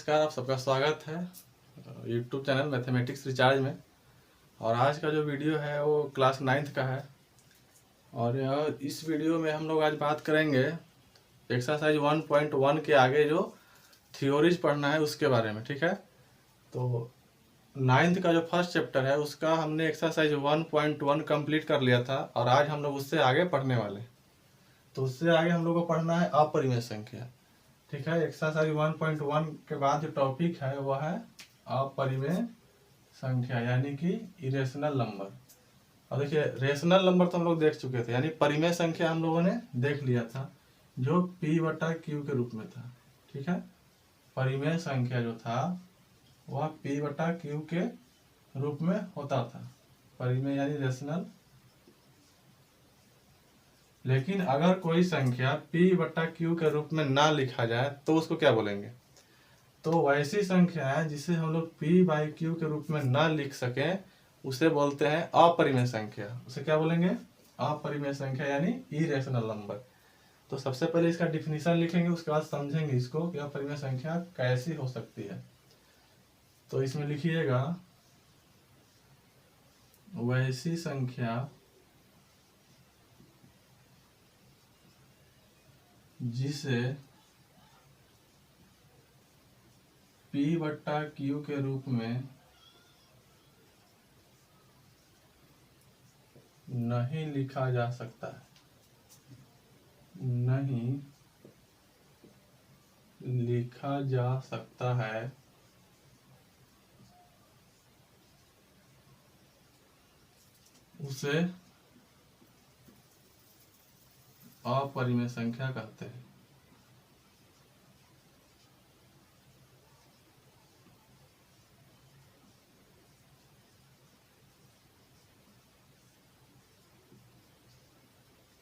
नमस्कार, आप सबका स्वागत है यूट्यूब चैनल मैथमेटिक्स रिचार्ज में। और आज का जो वीडियो है वो क्लास 9th का है। और इस वीडियो में हम लोग आज बात करेंगे एक्सरसाइज 1.1 के आगे जो थ्योरीज पढ़ना है उसके बारे में। ठीक है, तो 9th का जो फर्स्ट चैप्टर है उसका हमने एक्सरसाइज 1.1 कंप्लीट कर लिया था और आज हम लोग उससे आगे पढ़ने वाले। तो उससे आगे हम लोग को पढ़ना है अपरिमेय संख्या। ठीक है, एक्सरसाइज 1.1 के बाद जो टॉपिक है वह है अपरिमेय संख्या यानी कि इरेशनल नंबर। और देखिए, रेशनल नंबर तो हम लोग देख चुके थे, यानी परिमेय संख्या हम लोगों ने देख लिया था जो P/Q के रूप में था। ठीक है, परिमेय संख्या जो था वह P/Q के रूप में होता था, परिमेय यानी रेशनल। लेकिन अगर कोई संख्या P/Q के रूप में ना लिखा जाए तो उसको क्या बोलेंगे? तो वैसी संख्या है जिसे हम लोग P/Q के रूप में ना लिख सकें उसे बोलते हैं अपरिमेय संख्या। उसे क्या बोलेंगे? अपरिमेय संख्या यानी इरेशनल नंबर। तो सबसे पहले इसका डिफिनीशन लिखेंगे, उसके बाद समझेंगे इसको कि अपरिमेय संख्या कैसी हो सकती है। तो इसमें लिखिएगा, वैसी संख्या जिसे P/Q के रूप में नहीं लिखा जा सकता है, नहीं लिखा जा सकता है, उसे अपरिमेय संख्या कहते हैं।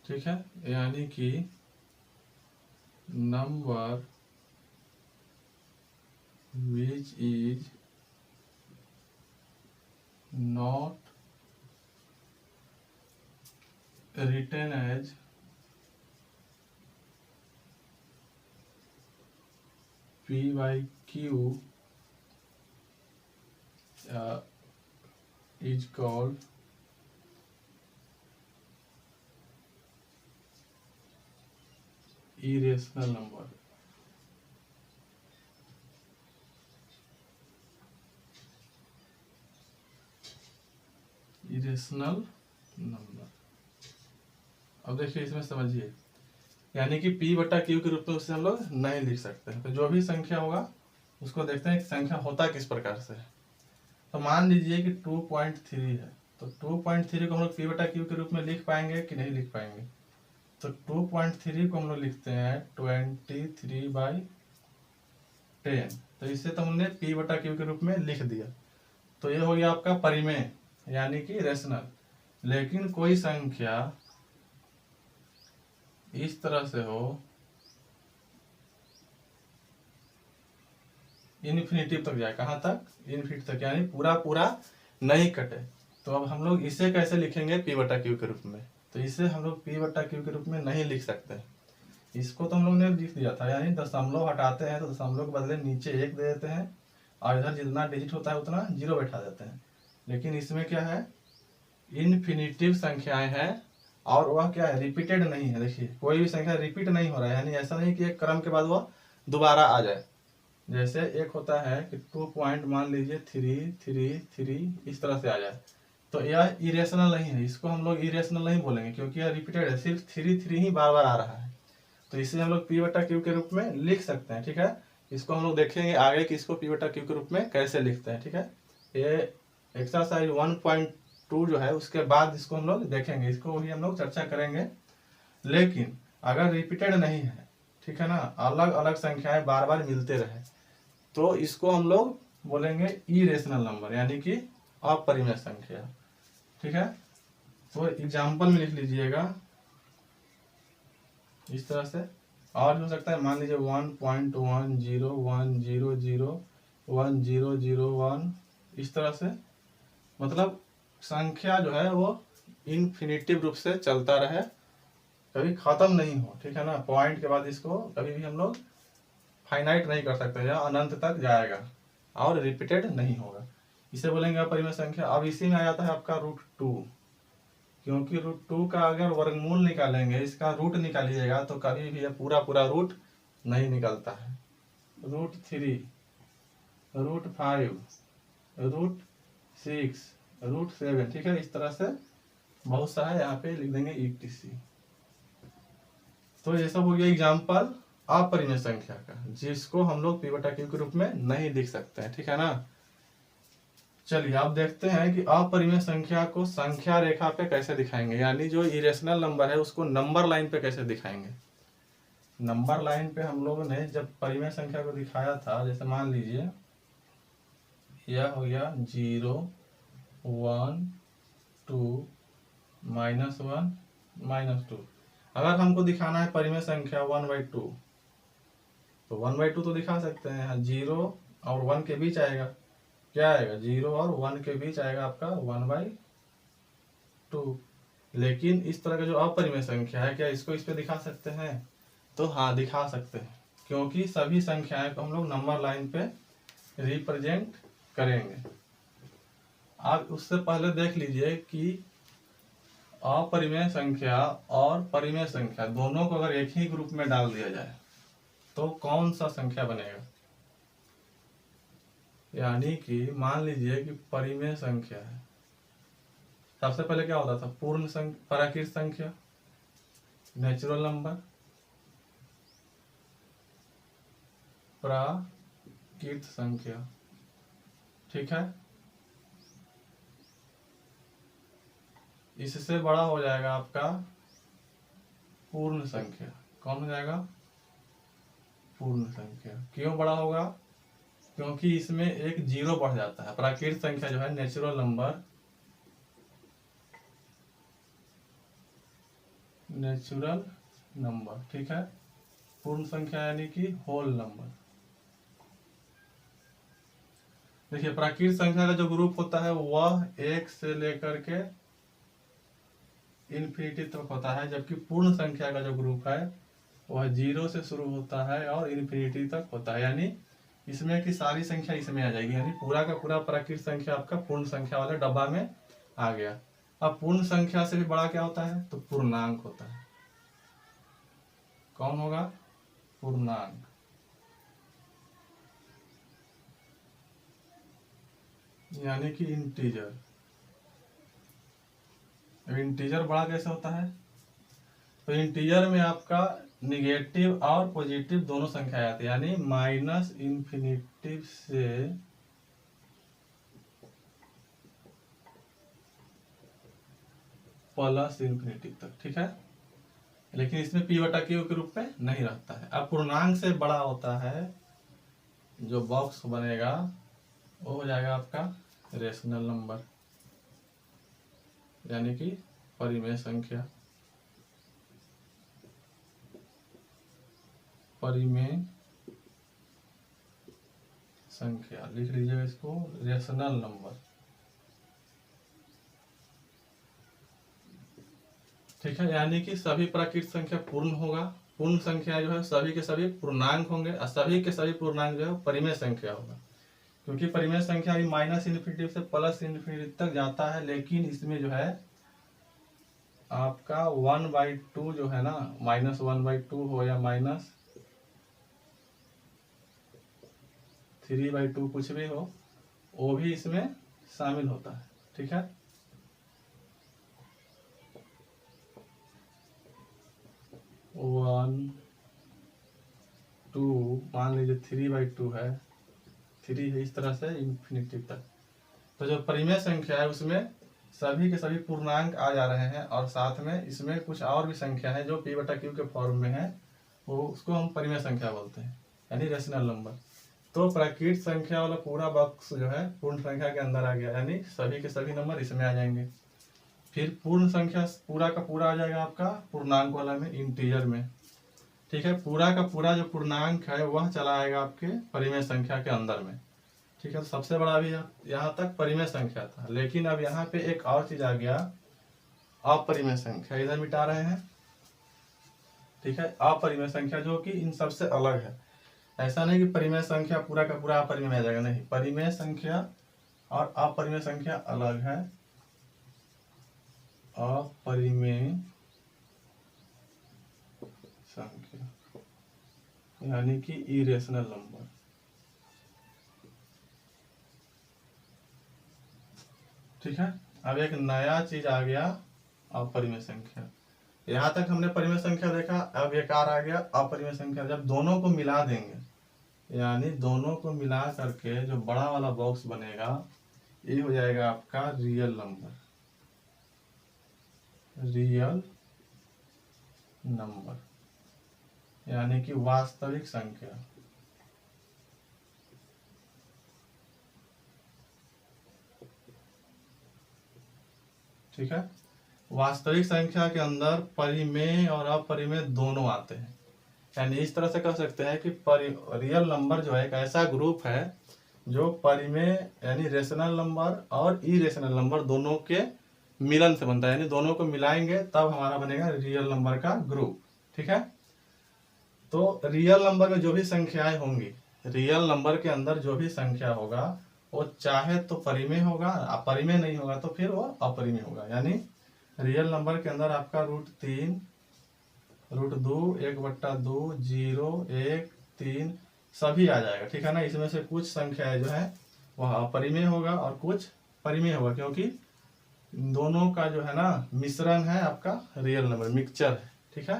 ठीक है, यानी कि number which is not written as P/Q is called irrational number। Irrational number. अब देखिए, इसमें समझिए, यानी कि P/Q के रूप में उसे हम लोग नहीं लिख सकते हैं। तो जो भी संख्या होगा उसको देखते हैं कि संख्या होता किस प्रकार से है। तो मान लीजिए कि 2.3 है, तो 2.3 को हम लोग P/Q के रूप में लिख पाएंगे कि नहीं लिख पाएंगे? तो 2.3 को हम लोग लिखते हैं 23/10। तो इसे तो हमने P/Q के रूप में लिख दिया। तो ये हो गया आपका परिमेय यानी कि रेशनल। लेकिन कोई संख्या इस तरह से हो, इन्फिनिटिव तक जाए। कहाँ तक? इन्फिनिटी तक, यानी पूरा पूरा नहीं कटे। तो अब हम लोग इसे कैसे लिखेंगे P/Q के रूप में? तो इसे हम लोग P/Q के रूप में नहीं लिख सकते। इसको तो हम लोग ने लिख दिया था, यानी दशमलव हटाते हैं तो दशमलव के बदले नीचे 1 दे देते हैं और इधर जितना डिजिट होता है उतना 0 बैठा देते हैं। लेकिन इसमें क्या है, इन्फिनिटिव संख्याएं हैं और वह क्या है, रिपीटेड नहीं है। देखिए, कोई भी संख्या रिपीट नहीं हो रहा है, यानी ऐसा नहीं कि एक क्रम के बाद वह दोबारा आ जाए। जैसे एक होता है कि 2 पॉइंट मान लीजिए 3 3 3 इस तरह से आ जाए, तो यह इरेशनल नहीं है। इसको हम लोग इरेशनल नहीं बोलेंगे क्योंकि यह रिपीटेड है, सिर्फ 3 3 ही बार बार आ रहा है। तो इसे हम लोग P/Q के रूप में लिख सकते हैं। ठीक है, इसको हम लोग देखेंगे आगे कि इसको P/Q के रूप में कैसे लिखते हैं। ठीक है, ये एक्सरसाइज 1.2 जो है उसके बाद इसको हम लोग देखेंगे, इसको भी हम लोग चर्चा करेंगे। लेकिन अगर रिपीटेड नहीं है, ठीक है ना, अलग अलग संख्याएं बार बार मिलते रहे, तो इसको हम लोग बोलेंगे इरेशनल नंबर यानी कि अपरिमेय संख्या। ठीक है, तो एग्जाम्पल में लिख लीजिएगा इस तरह से। और भी हो सकता है, मान लीजिए 1.101001 इस तरह से। मतलब संख्या जो है वो इन्फिनिटिव रूप से चलता रहे, कभी खत्म नहीं हो। ठीक है ना, पॉइंट के बाद इसको कभी भी हम लोग फाइनाइट नहीं कर सकते, यह अनंत तक जाएगा और रिपीटेड नहीं होगा, इसे बोलेंगे अपरिमेय संख्या। अब इसी में आ जाता है आपका √2, क्योंकि √2 का अगर वर्गमूल निकालेंगे, इसका रूट निकालिएगा तो कभी भी यह पूरा पूरा रूट नहीं निकलता है। √3, √5, √6, √7, ठीक है, इस तरह से बहुत सा है, यहाँ पे लिख देंगे etc। तो ये सब हो गया एग्जाम्पल अपरिमेय संख्या का, जिसको हम लोग p/q के रूप में नहीं लिख सकते हैं, ठीक है ना। चलिए आप देखते हैं कि अपरिमेय संख्या को संख्या रेखा पे कैसे दिखाएंगे, यानी जो इरेशनल नंबर है उसको नंबर लाइन पे कैसे दिखाएंगे। नंबर लाइन पे हम लोगों ने जब परिमेय संख्या को दिखाया था, जैसे मान लीजिए यह हो गया 0, 1, 2, -1, -2। अगर हमको दिखाना है परिमेय संख्या 1/2, तो 1/2 तो दिखा सकते हैं, 0 और 1 के बीच आएगा, क्या आएगा, 0 और 1 के बीच आएगा आपका 1/2। लेकिन इस तरह का जो अपरिमेय संख्या है, क्या इसको इस पे दिखा सकते हैं, तो हाँ दिखा सकते हैं, क्योंकि सभी संख्याएं को हम लोग नंबर लाइन पे रिप्रेजेंट करेंगे। आप उससे पहले देख लीजिए कि अपरिमेय संख्या और परिमेय संख्या दोनों को अगर एक ही ग्रुप में डाल दिया जाए तो कौन सा संख्या बनेगा। यानी कि मान लीजिए कि परिमेय संख्या है, सबसे पहले क्या होता था, पूर्ण संख्या, प्राकृत संख्या, नेचुरल नंबर, प्राकृत संख्या, ठीक है। इससे बड़ा हो जाएगा आपका पूर्ण संख्या, कौन हो जाएगा, पूर्ण संख्या। क्यों बड़ा होगा, क्योंकि इसमें एक 0 बढ़ जाता है। प्राकृत संख्या जो है नेचुरल नंबर, नेचुरल नंबर, ठीक है। पूर्ण संख्या यानी कि होल नंबर। देखिए प्राकृत संख्या का जो ग्रुप होता है वह 1 से लेकर के इन्फिनिटी तक होता है, जबकि पूर्ण संख्या का जो ग्रुप है वह 0 से शुरू होता है और इन्फिनिटी तक होता है। यानी इसमें की सारी संख्या इसमें आ जाएगी, यानी पूरा का पूरा प्राकृत संख्या आपका पूर्ण संख्या वाले डब्बा में आ गया। अब पूर्ण संख्या से भी बड़ा क्या होता है, तो पूर्णांक होता है। कौन होगा, पूर्णांक। यानी कि इंटीजर। इंटीजर बड़ा कैसे होता है, तो इंटीजर में आपका निगेटिव और पॉजिटिव दोनों संख्या आती है, यानी -∞ से +∞ तक, ठीक है। लेकिन इसमें p/q के रूप में नहीं रहता है। अब पूर्णांक से बड़ा होता है जो बॉक्स बनेगा वो हो जाएगा आपका रेशनल नंबर, यानी कि परिमेय संख्या। परिमेय संख्या लिख लीजिएगा इसको, रेशनल नंबर, ठीक है। यानी कि सभी प्राकृत संख्या पूर्ण होगा, पूर्ण संख्या जो है सभी के सभी पूर्णांक होंगे और सभी के सभी पूर्णांक जो है परिमेय संख्या होगा, क्योंकि परिमेय संख्या भी -∞ से +∞ तक जाता है। लेकिन इसमें जो है आपका 1/2 जो है ना, -1/2 हो या -3/2 कुछ भी हो, वो भी इसमें शामिल होता है, ठीक है। वन टू मान लीजिए 3/2 है, 3 है, इस तरह से इन्फिनिटी तक। तो जो परिमेय संख्या है उसमें सभी के सभी पूर्णांक आ जा रहे हैं और साथ में इसमें कुछ और भी संख्या है जो p/q के फॉर्म में है, वो उसको हम परिमेय संख्या बोलते हैं, यानी रेशनल नंबर। तो प्राकृत संख्या वाला पूरा बॉक्स जो है पूर्ण संख्या के अंदर आ गया, यानी सभी के सभी नंबर इसमें आ जाएंगे। फिर पूर्ण संख्या पूरा का पूरा आ जाएगा आपका पूर्णांक वाला में, इंटीजर में, ठीक है। पूरा का पूरा जो पूर्णांक है वह चला आएगा आपके परिमेय संख्या के अंदर में, ठीक है। तो सबसे बड़ा भी यहाँ तक परिमेय संख्या था, लेकिन अब यहाँ पे एक और चीज आ गया, अपरिमेय संख्या, इधर मिटा रहे हैं, ठीक है। अपरिमेय संख्या जो कि इन सबसे अलग है। ऐसा नहीं कि परिमेय संख्या पूरा का पूरा अपरिमेय में आ जाएगा, नहीं, परिमेय संख्या और अपरिमेय संख्या अलग है। अपरिमेय संख्या यानी कि इरेशनल नंबर। ठीक है, अब एक नया चीज आ गया, अपरिमेय संख्या। यहाँ तक हमने परिमेय संख्या देखा, अब एक और आ गया अपरिमेय संख्या। जब दोनों को मिला देंगे, यानी दोनों को मिला करके जो बड़ा वाला बॉक्स बनेगा, ये हो जाएगा आपका रियल नंबर। रियल नंबर यानी कि वास्तविक संख्या। ठीक है, वास्तविक संख्या के अंदर परिमेय और अपरिमेय दोनों आते हैं। यानी इस तरह से कह सकते हैं कि रियल नंबर जो है एक ऐसा ग्रुप है जो परिमेय यानी रेशनल नंबर और इरेशनल नंबर दोनों के मिलन से बनता है, यानी दोनों को मिलाएंगे तब हमारा बनेगा रियल नंबर का ग्रुप। ठीक है, तो रियल नंबर में जो भी संख्याएं होंगी, रियल नंबर के अंदर जो भी संख्या होगा वो चाहे तो परिमेय होगा, अपरिमेय नहीं होगा तो फिर वो अपरिमेय होगा। यानी रियल नंबर के अंदर आपका √3, √2, 1/2, 0, 1, 3 सभी आ जाएगा। ठीक है ना, इसमें से कुछ संख्याएं जो है वह अपरिमेय होगा और कुछ परिमेय होगा, क्योंकि दोनों का जो है ना मिश्रण है आपका रियल नंबर, मिक्सचर है। ठीक है,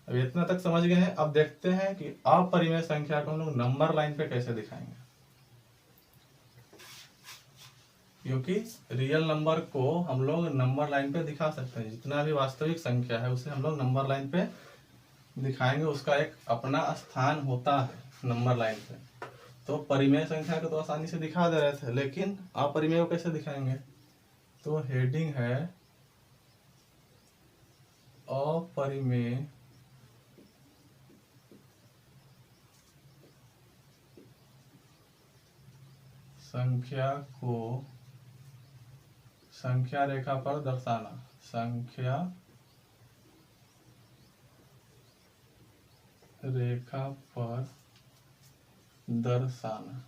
अब इतना तक समझ गए हैं। अब देखते हैं कि अपरिमेय संख्या को हम लोग नंबर लाइन पे कैसे दिखाएंगे, क्योंकि रियल नंबर को हम लोग नंबर लाइन पे दिखा सकते हैं। जितना भी वास्तविक संख्या है उसे हम लोग नंबर लाइन पे दिखाएंगे, उसका एक अपना स्थान होता है नंबर लाइन पे। तो परिमेय संख्या को तो आसानी से दिखा दे रहे थे, लेकिन अपरिमेय को कैसे दिखाएंगे? तो हेडिंग है अपरिमेय संख्या को संख्या रेखा पर दर्शाना। संख्या रेखा पर दर्शाना।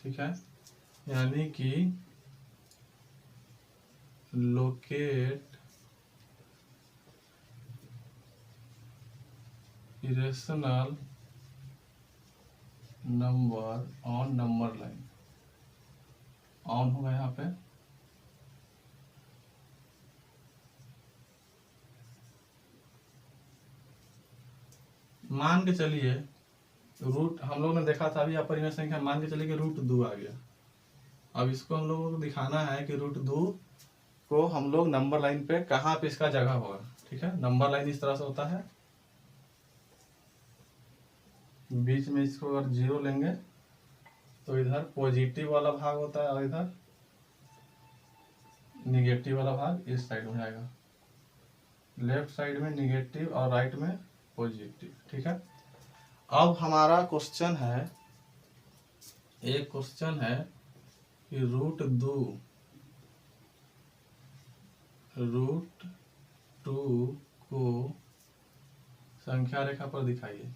ठीक है, यानी कि locate irrational number on number line. On होगा यहाँ पे, मान के चलिए रूट, हम लोग ने देखा था अभी अपरिमेय संख्या, मान के चलिए कि √2 आ गया। अब इसको हम लोगों को दिखाना है कि √2 को हम लोग नंबर लाइन पे कहाँ पे इसका जगह होगा। ठीक है, नंबर लाइन इस तरह से होता है, बीच में इसको अगर 0 लेंगे तो इधर पॉजिटिव वाला भाग होता है और इधर निगेटिव वाला भाग इस साइड हो जाएगा। लेफ्ट साइड में निगेटिव और राइट में पॉजिटिव। ठीक है, अब हमारा क्वेश्चन है, एक क्वेश्चन है कि √2 को संख्या रेखा पर दिखाइए।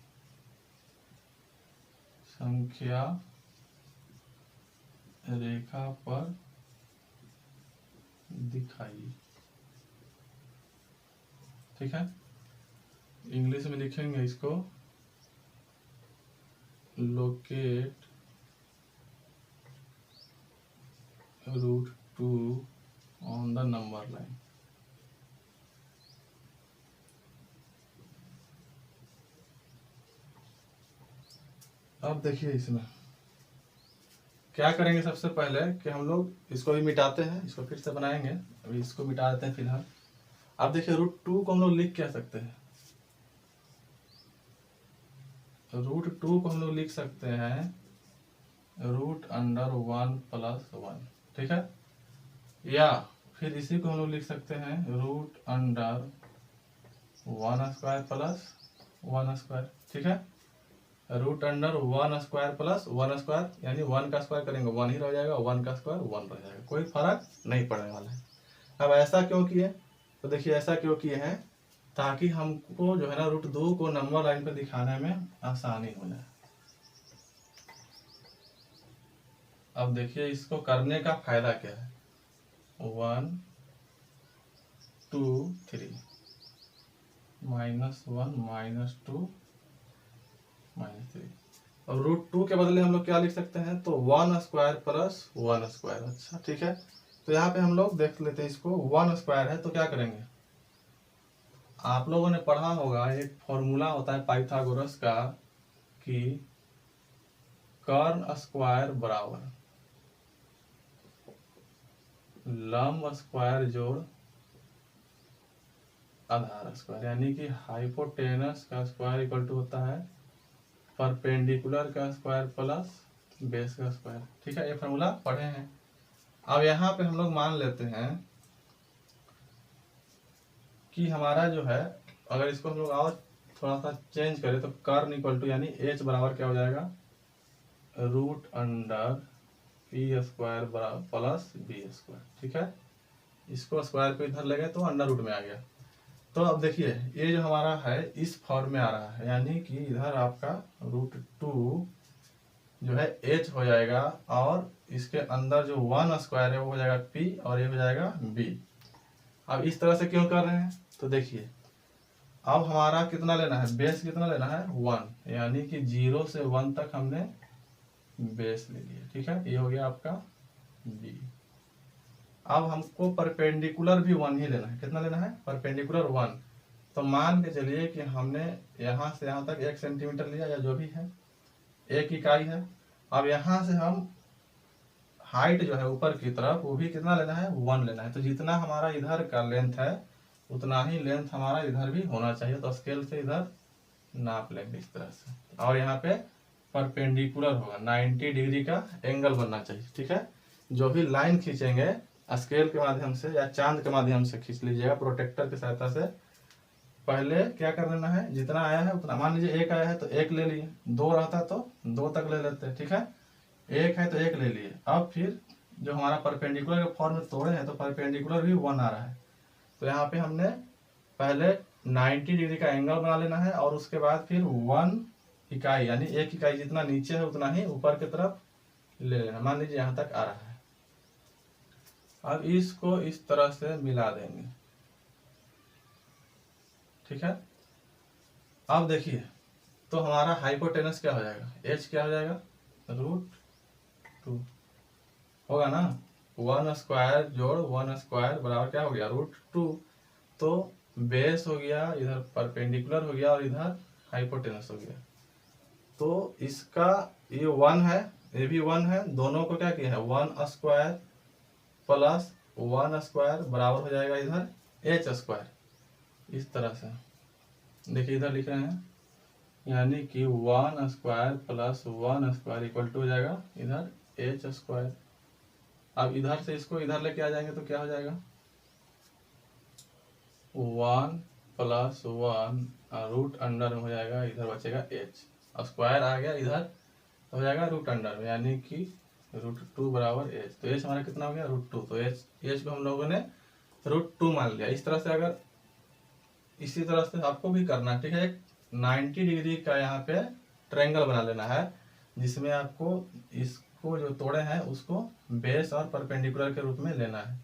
संख्या रेखा पर दिखाइए। ठीक है, इंग्लिश में लिखेंगे इसको locate √2 on the number line. अब देखिए इसमें क्या करेंगे, सबसे पहले कि हम लोग इसको भी मिटाते हैं, इसको फिर से बनाएंगे। अभी इसको मिटा देते हैं फिलहाल। अब देखिए √2 को हम लोग लिख क्या सकते हैं, √2 को हम लोग लिख सकते हैं √1 + 1। ठीक है, या फिर इसी को हम लोग लिख सकते हैं √1² + 1²। ठीक है, √1² + 1² यानी 1 का स्क्वायर करेंगे 1 ही रह जाएगा, 1 का स्क्वायर 1 रह जाएगा, कोई फर्क नहीं पड़ने वाला है। अब ऐसा क्यों किए? तो देखिए ऐसा क्यों किए हैं ताकि हमको जो है ना √2 को नंबर लाइन पे दिखाने में आसानी हो जाए। अब देखिए इसको करने का फायदा क्या है। 1 2 3 -1 -2 -3। और √2 के बदले हम लोग क्या लिख सकते हैं, तो 1 स्क्वायर प्लस 1 स्क्वायर। अच्छा ठीक है, तो यहाँ पे हम लोग देख लेते हैं इसको। 1 स्क्वायर है तो क्या करेंगे, आप लोगों ने पढ़ा होगा एक फॉर्मूला होता है पाइथागोरस का कि कर्ण स्क्वायर बराबर लंब स्क्वायर जोड़ आधार स्क्वायर, यानी कि हाइपोटेनस का स्क्वायर इक्वल टू होता है परपेंडिकुलर का स्क्वायर प्लस बेस का स्क्वायर। ठीक है, ये फॉर्मूला पढ़े हैं। अब यहाँ पे हम लोग मान लेते हैं कि हमारा जो है, अगर इसको हम लोग और थोड़ा सा चेंज करें तो कर्ण इक्वल टू यानी h बराबर क्या हो जाएगा, √p² बराबर प्लस b²। ठीक है, इसको स्क्वायर को इधर ले गए तो अंडर रूट में आ गया। तो अब देखिए ये जो हमारा है इस फॉर्म में आ रहा है, यानी कि इधर आपका √2 जो है h हो जाएगा और इसके अंदर जो 1 स्क्वायर है वो हो जाएगा p और ये हो जाएगा b। अब इस तरह से क्यों कर रहे हैं, तो देखिए अब हमारा कितना लेना है, बेस कितना लेना है 1, यानी कि 0 से 1 तक हमने बेस ले लिया। ठीक है, ये हो गया आपका b। अब हमको परपेंडिकुलर भी 1 ही लेना है। कितना लेना है, परपेंडिकुलर 1। तो मान के चलिए कि हमने यहाँ से यहाँ तक 1 सेंटीमीटर लिया या जो भी है, 1 इकाई है। अब यहाँ से हम हाइट जो है ऊपर की तरफ वो भी कितना लेना है, 1 लेना है। तो जितना हमारा इधर का लेंथ है उतना ही लेंथ हमारा इधर भी होना चाहिए। तो स्केल से इधर नाप लेंगे इस तरह से, और यहाँ पे परपेंडिकुलर होगा 90 डिग्री का एंगल बनना चाहिए। ठीक है, जो भी लाइन खींचेंगे स्केल के माध्यम से या चांद के माध्यम से खींच लीजिएगा प्रोटेक्टर की सहायता से। पहले क्या कर लेना है, जितना आया है उतना, मान लीजिए 1 आया है तो 1 ले लिए, 2 रहता तो 2 तक ले लेते हैं। ठीक है, 1 है तो 1 ले लिए। अब फिर जो हमारा परपेंडिकुलर के फॉर्म में तोड़े हैं तो परपेंडिकुलर भी 1 आ रहा है। तो यहाँ पे हमने पहले 90 डिग्री का एंगल बना लेना है और उसके बाद फिर 1 इकाई यानी 1 इकाई जितना नीचे है उतना ही ऊपर की तरफ ले लेना। मान लीजिए यहाँ तक आ रहा है। अब इसको इस तरह से मिला देंगे। ठीक है, अब देखिए तो हमारा हाइपोटेनस क्या हो जाएगा, h क्या हो जाएगा, √2 होगा ना। 1 स्क्वायर जोड़ 1 स्क्वायर बराबर क्या हो गया, √2। तो बेस हो गया, इधर परपेंडिकुलर हो गया और इधर हाइपोटेनस हो गया। तो इसका ये 1 है, ये भी 1 है, दोनों को क्या किया है 1 स्क्वायर प्लस 1 स्क्वायर बराबर हो जाएगा इधर h²। इस तरह से देखिए इधर लिख रहे हैं, यानी कि 1 square plus 1 square equal to हो जाएगा इधर h²। अब इधर से इसको इधर लेके आ जाएंगे तो क्या हो जाएगा, 1 प्लस 1 रूट अंडर में हो जाएगा, इधर बचेगा h, स्क्वायर आ गया इधर हो जाएगा रूट अंडर में, यानी कि √2 बराबर h। तो h हमारा कितना हो गया, √2। तो h को हम लोगों ने √2 मान लिया। इस तरह से अगर इसी तरह से आपको भी करना है। ठीक है, एक 90 डिग्री का यहाँ पे ट्रायंगल बना लेना है जिसमें आपको इसको जो तोड़े हैं उसको बेस और परपेंडिकुलर के रूप में लेना है।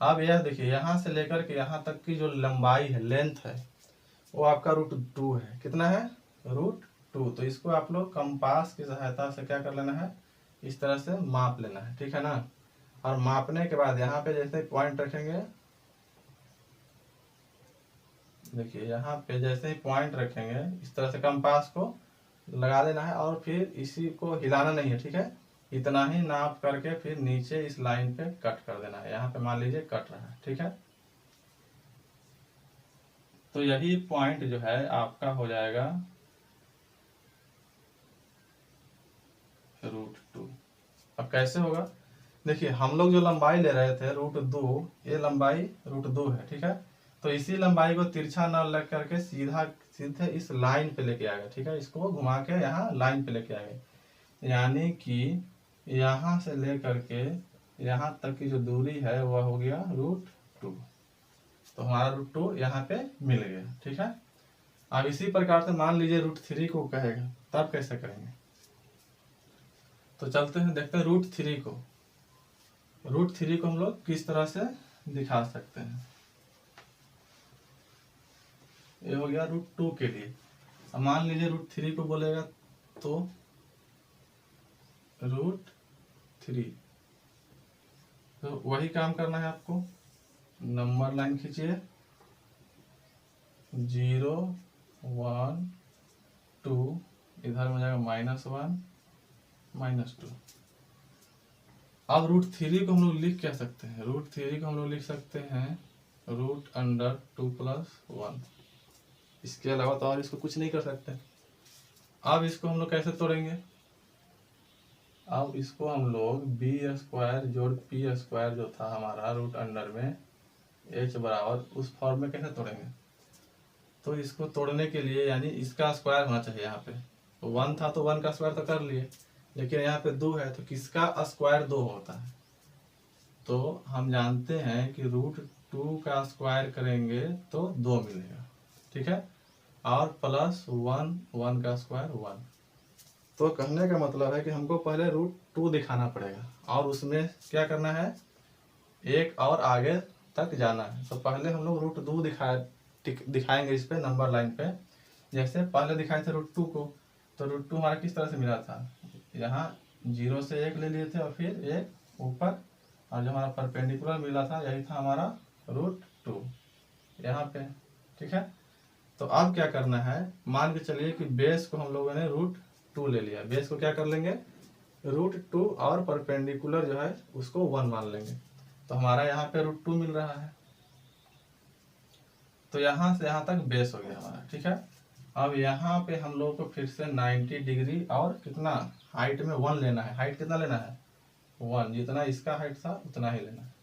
अब यह देखिए यहाँ से लेकर के यहाँ तक की जो लंबाई है, लेंथ है, वो आपका √2 है। कितना है, √2। तो इसको आप लोग कंपास की सहायता से क्या कर लेना है, इस तरह से माप लेना है। ठीक है ना, और मापने के बाद यहाँ पे जैसे पॉइंट रखेंगे, देखिए यहाँ पे जैसे ही पॉइंट रखेंगे इस तरह से कंपास को लगा देना है और फिर इसी को हिलाना नहीं है। ठीक है, इतना ही नाप करके फिर नीचे इस लाइन पे कट कर देना है। यहाँ पे मान लीजिए कट रहा है। ठीक है, तो यही पॉइंट जो है आपका हो जाएगा √2। अब कैसे होगा, देखिए हम लोग जो लंबाई ले रहे थे √2, ये लंबाई √2 है। ठीक है, तो इसी लंबाई को तिरछा न लग करके सीधे इस लाइन पे लेके आएगा। ठीक है, इसको घुमा के यहाँ लाइन पे लेके आएगा, यानी कि यहाँ से ले करके यहाँ तक की जो दूरी है वह हो गया √2। तो हमारा √2 यहाँ पे मिल गया। ठीक है, अब इसी प्रकार से मान लीजिए √3 को कहेगा, तब कैसे करेंगे? तो चलते हैं देखते हैं √3 को। √3 को हम लोग किस तरह से दिखा सकते हैं। ये हो गया √2 के लिए। अब मान लीजिए √3 को बोलेगा तो √3, तो वही काम करना है आपको। नंबर लाइन खींचिए 0 1 2, इधर में जाएगा -1 -2। अब √3 को हम लोग लिख क्या सकते हैं? √3 को हम लोग लिख सकते हैं √2 + 1। इसके अलावा तो और इसको कुछ नहीं कर सकते। अब इसको हम लोग कैसे तोड़ेंगे? अब इसको हम लोग b² जोड़ p² जो था हमारा √अंडर में h बराबर, उस फॉर्म में कैसे तोड़ेंगे? तो इसको तोड़ने के लिए यानी इसका स्क्वायर होना चाहिए। यहाँ पे तो 1 था तो 1 का स्क्वायर तो कर लिए, लेकिन यहाँ पे 2 है तो किसका स्क्वायर 2 होता है? तो हम जानते हैं कि √2 का स्क्वायर करेंगे तो 2 मिलेगा। ठीक है, और +1, 1 का स्क्वायर 1। तो कहने का मतलब है कि हमको पहले √2 दिखाना पड़ेगा और उसमें क्या करना है, एक और आगे तक जाना है। तो पहले हम लोग √2 दिखाएंगे इस पे नंबर लाइन पे। जैसे पहले दिखाए थे √2 को, तो √2 हमारा किस तरह से मिला था? यहाँ 0 से 1 ले लिए थे और फिर 1 ऊपर, और जो हमारा परपेंडिकुलर मिला था यही था हमारा √2 यहाँ पे। ठीक है, तो अब क्या करना है, मान के चलिए कि बेस को हम लोगों ने √2 ले लिया। बेस को क्या कर लेंगे, √2 और परपेंडिकुलर जो है उसको 1 मान लेंगे। तो हमारा यहाँ पे √2 मिल रहा है। तो यहाँ से यहाँ तक बेस हो गया हमारा। ठीक है, अब यहाँ पे हम लोग को फिर से 90 डिग्री और कितना हाइट में 1 लेना है। हाइट कितना लेना है? 1, जितना इसका हाइट था उतना ही लेना है।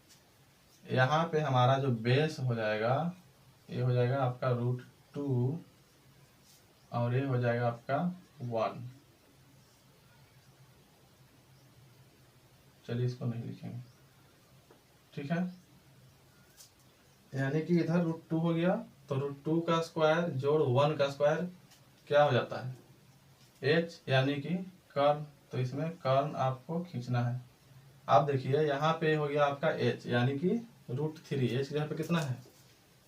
यहाँ पे हमारा जो बेस हो जाएगा, ये हो जाएगा आपका √2 और ये हो जाएगा आपका 1। चलिए इसको नहीं लिखेंगे। ठीक है, यानी कि इधर √2 हो गया, तो √2 का स्क्वायर जोड़ 1 का स्क्वायर क्या हो जाता है? h, यानी कि कर्ण। तो इसमें कर्ण आपको खींचना है। आप देखिए यहाँ पे हो गया आपका h, यानी कि √3। h यहाँ पे कितना है?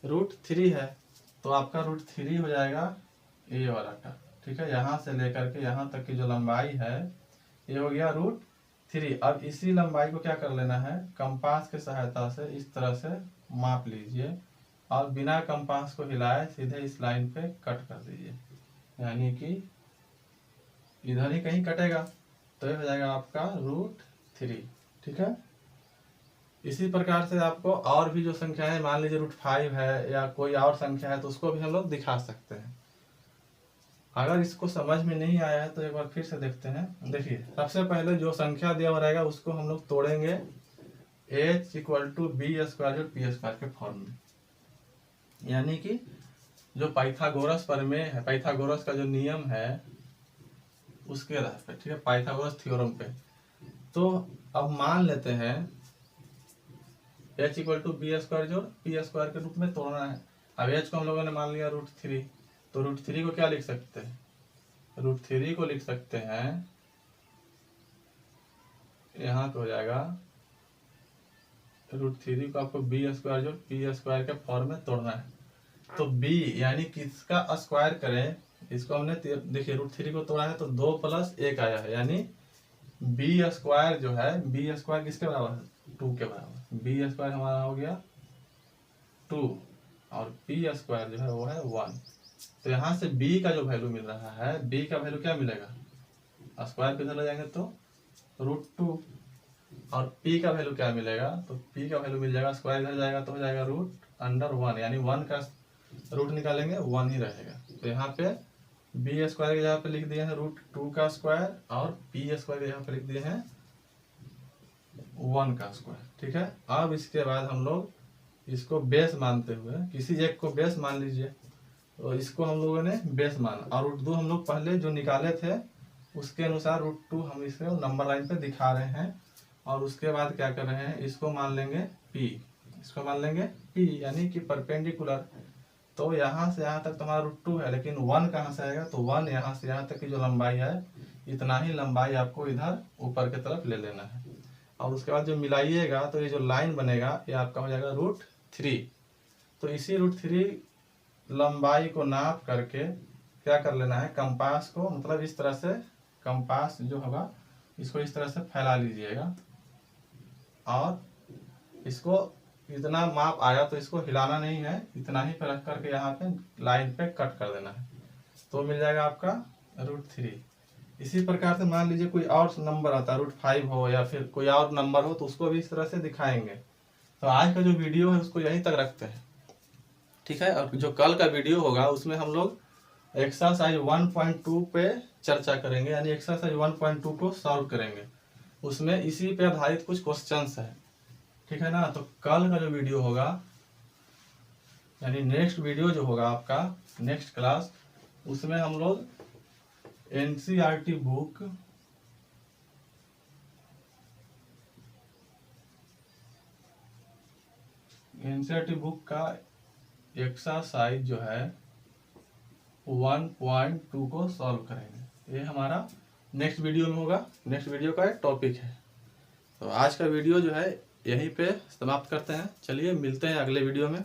√3 है, तो आपका √3 हो जाएगा ये वाला का। ठीक है, यहाँ से लेकर के यहाँ तक की जो लंबाई है ये हो गया √3। अब इसी लंबाई को क्या कर लेना है, कंपास की सहायता से इस तरह से माप लीजिए और बिना कंपास को हिलाए सीधे इस लाइन पे कट कर दीजिए, यानी कि इधर ही कहीं कटेगा। तो ये हो जाएगा आपका √3। ठीक है, इसी प्रकार से आपको और भी जो संख्या है, मान लीजिए √5 है या कोई और संख्या है, तो उसको भी हम लोग दिखा सकते हैं। अगर इसको समझ में नहीं आया है तो एक बार फिर से देखते हैं। देखिए, सबसे पहले जो संख्या दिया हुआ रहेगा उसको हम लोग तोड़ेंगे h = b² p² के फॉर्म में, यानी कि जो पाइथागोरस प्रमेय है, पाइथागोरस का जो नियम है उसके आधार पे। ठीक है, पाइथागोरस थ्योरम पे। तो अब मान लेते हैं h = b² जोड़ p² के रूप में तोड़ना है। अब h को हम लोगों ने मान लिया √3, तो √3 को क्या लिख सकते हैं? √3 को लिख सकते हैं, यहाँ पे हो जाएगा √3 को आपको b² जोड़ p² के फॉर्म में तोड़ना है। तो b यानी किसका स्क्वायर करें, इसको हमने देखिए √3 को तोड़ा है तो 2 + 1 आया है, यानी b² जो है, b² किसके बराबर है? 2 के बराबर। b² हमारा हो गया 2 और p² जो है वो है 1। तो यहाँ से b का जो वैल्यू मिल रहा है, b का वैल्यू क्या मिलेगा? स्क्वायर पे इधर ले जाएंगे तो √2, और p का वैल्यू क्या मिलेगा? तो p का वैल्यू मिल जाएगा, स्क्वायर इधर जाएगा तो हो जाएगा √1, यानी 1 का रूट निकालेंगे 1 ही रहेगा। तो यहाँ पे b² की जगह पे लिख दिए हैं √2 का स्क्वायर और p² की जगह पे लिख दिए हैं 1 का स्क्वायर। ठीक है, अब इसके बाद हम लोग इसको बेस मानते हुए, किसी एक को बेस मान लीजिए, तो इसको हम लोगों ने बेस माना, और √2 हम लोग पहले जो निकाले थे उसके अनुसार √2 हम इसे नंबर लाइन पे दिखा रहे हैं। और उसके बाद क्या कर रहे हैं, इसको मान लेंगे p, इसको मान लेंगे P, यानी कि परपेंडिकुलर। तो यहाँ से यहाँ तक तुम्हारा √2 है, लेकिन 1 कहाँ से आएगा, तो 1 यहाँ से यहाँ तक की जो लंबाई है इतना ही लंबाई आपको इधर ऊपर की तरफ ले लेना है। और उसके बाद जो मिलाइएगा तो ये जो लाइन बनेगा ये आपका हो जाएगा √3। तो इसी √3 लंबाई को नाप करके क्या कर लेना है, कंपास को मतलब इस तरह से कंपास जो होगा इसको इस तरह से फैला लीजिएगा और इसको इतना माप आया तो इसको हिलाना नहीं है, इतना ही पे रख करके यहाँ पे लाइन पे कट कर देना है, तो मिल जाएगा आपका √3। इसी प्रकार से मान लीजिए कोई और नंबर आता है √5 हो या फिर कोई और नंबर हो तो उसको भी इस तरह से दिखाएंगे। तो आज का जो वीडियो है उसको यहीं तक रखते हैं, ठीक है। और जो कल का वीडियो होगा उसमें हम लोग एक्सरसाइज 1.2 पे चर्चा करेंगे, यानी एक्सरसाइज 1.2 को सॉल्व करेंगे। उसमें इसी पे आधारित कुछ क्वेश्चंस है, ठीक है ना। तो कल का जो वीडियो होगा यानी नेक्स्ट वीडियो जो होगा आपका नेक्स्ट क्लास, उसमें हम लोग एनसीईआरटी बुक का एक्सरसाइज जो है 1.2 को सॉल्व करेंगे। ये हमारा नेक्स्ट वीडियो में होगा, नेक्स्ट वीडियो का एक टॉपिक है। तो आज का वीडियो जो है यहीं पे समाप्त करते हैं। चलिए मिलते हैं अगले वीडियो में।